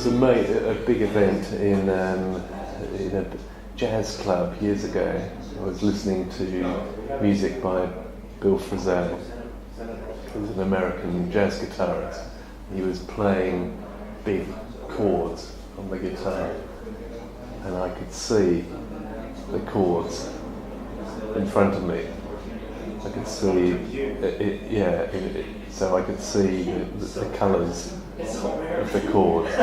a big event in a jazz club years ago. I was listening to music by Bill Frisell, who was an American jazz guitarist. He was playing big chords on the guitar, and I could see the chords in front of me. I could see so I could see the colours of the chords,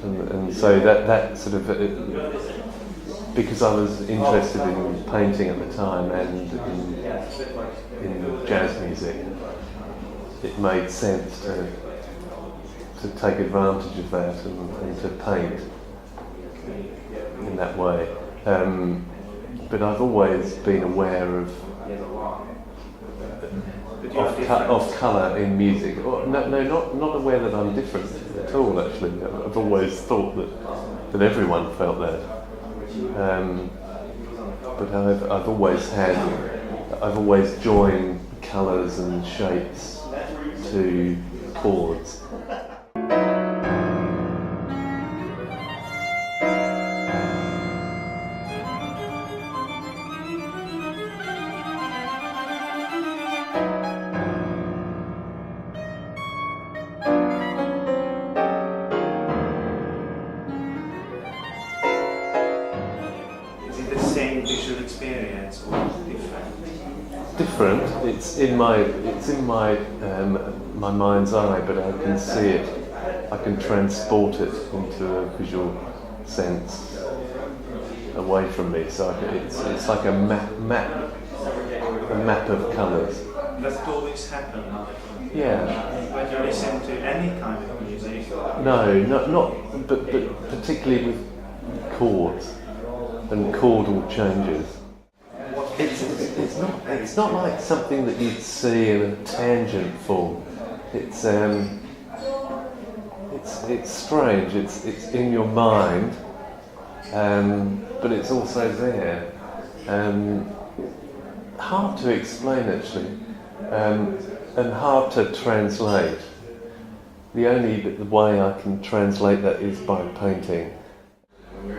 and so that sort of because I was interested in painting at the time and in jazz music, it made sense to take advantage of that and to paint in that way. But I've always been aware of colour in music. Not aware that I'm different at all. Actually, I've always thought that everyone felt that. But I've always joined colours and shapes to chords. Visual experience or different? Different. It's in my my mind's eye, but I can see it. I can transport it into a visual sense away from me. So it's like a map of colours. Does it always happen? Yeah. When you listen to any kind of music? No, but particularly with chords and chordal changes. It's not like something that you'd see in a tangent form. It's strange. It's in your mind, but it's also there. Hard to explain actually, and hard to translate. The only way I can translate that is by painting.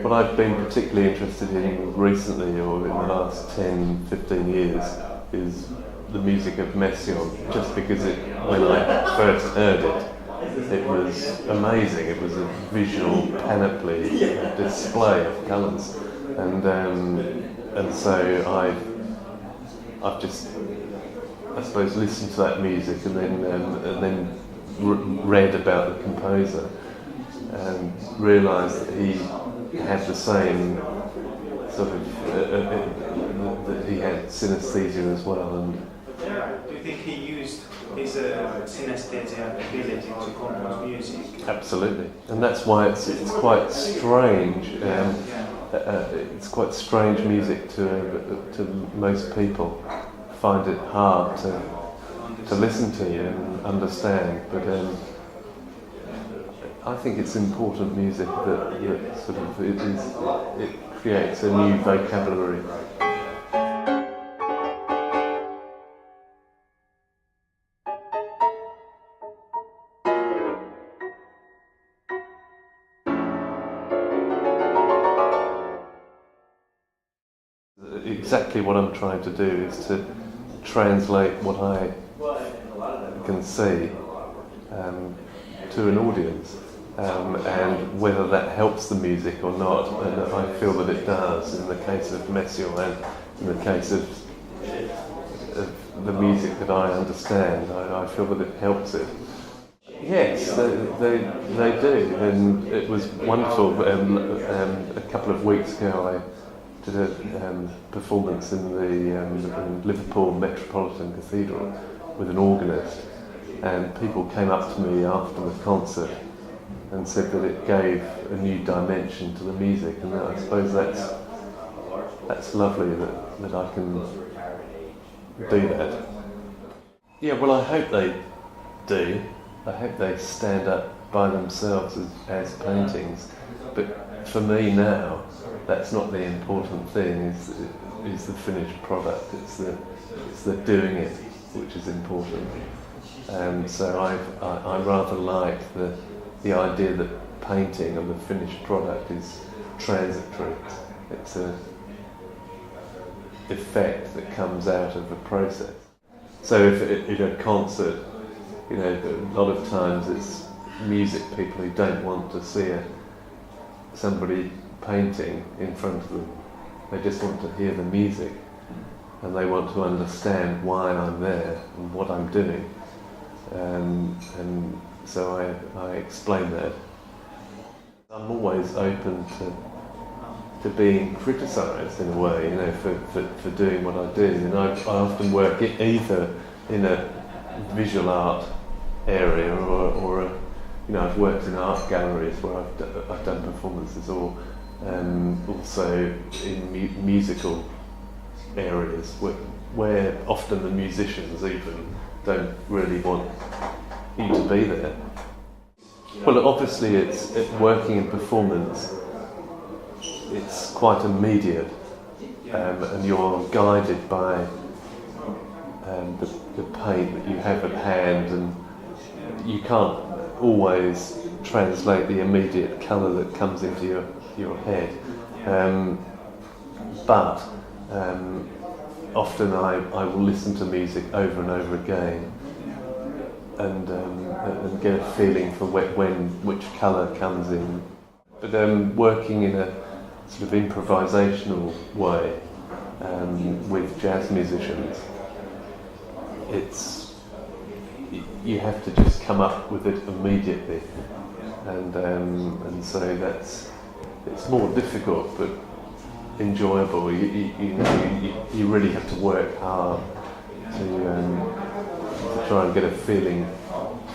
What I've been particularly interested in recently, or in the last 10, 15 years, is the music of Messiaen, just because when I first heard it, it was amazing. It was a visual panoply, a display of colours, and so I've just, I suppose, listened to that music and then read about the composer and realised that he had the same sort of that he had synesthesia as well. And do you think he used his synesthesia ability to compose music? Absolutely, and that's why it's quite strange. It's quite strange music to most people. Find it hard to listen to and understand, but. I think it's important music that sort of it creates a new vocabulary. Exactly what I'm trying to do is to translate what I can see to an audience. And whether that helps the music or not, and I feel that it does in the case of Messiaen and in the case of the music that I understand. I feel that it helps it. Yes, they do, and it was wonderful. A couple of weeks ago I did a performance in the Liverpool Metropolitan Cathedral with an organist, and people came up to me after the concert and said that it gave a new dimension to the music, and I suppose that's lovely that I can do that. Yeah, well, I hope they do. I hope they stand up by themselves as paintings. But for me now, that's not the important thing. Is the finished product. It's the doing it which is important. So I rather like the the idea that painting and the finished product is transitory. It's a effect that comes out of the process. So if in a concert, you know, a lot of times it's music people who don't want to see somebody painting in front of them. They just want to hear the music, and they want to understand why I'm there and what I'm doing. And so I explain that. I'm always open to being criticised in a way, you know, for doing what I do. And I often work either in a visual art area or you know, I've worked in art galleries where I've done performances, or also in musical areas where often the musicians even don't really want you to be there. Well, obviously it's working in performance. It's quite immediate, and you're guided by the paint that you have at hand, and you can't always translate the immediate colour that comes into your head. But often I will listen to music over and over again and get a feeling for which colour comes in. But working in a sort of improvisational way with jazz musicians, you have to just come up with it immediately, and so it's more difficult but enjoyable. You really have to work hard to try and get a feeling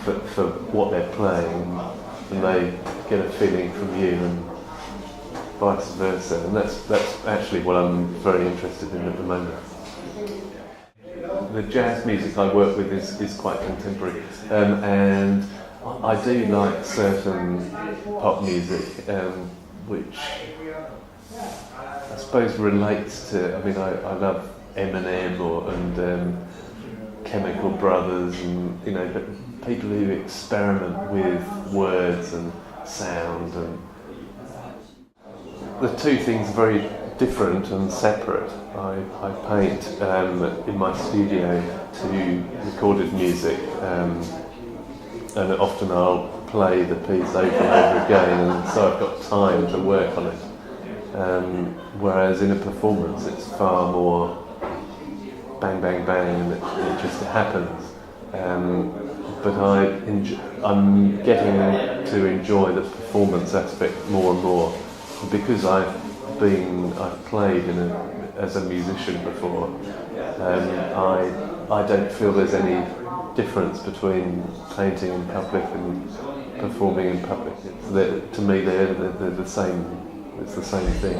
for what they're playing, and they get a feeling from you, and vice versa. And that's actually what I'm very interested in at the moment. The jazz music I work with is quite contemporary, and I do like certain pop music, which I suppose relates to. I mean, I love Eminem and Chemical Brothers, and you know, but people who experiment with words and sound, and the two things are very different and separate. I paint in my studio to recorded music, and often I'll play the piece over and over again, and so I've got time to work on it. Whereas in a performance it's far more bang bang bang, and it just happens. But I'm getting to enjoy the performance aspect more and more, because I've played as a musician before. I don't feel there's any difference between painting in public and performing in public. To me, they're the same. It's the same thing.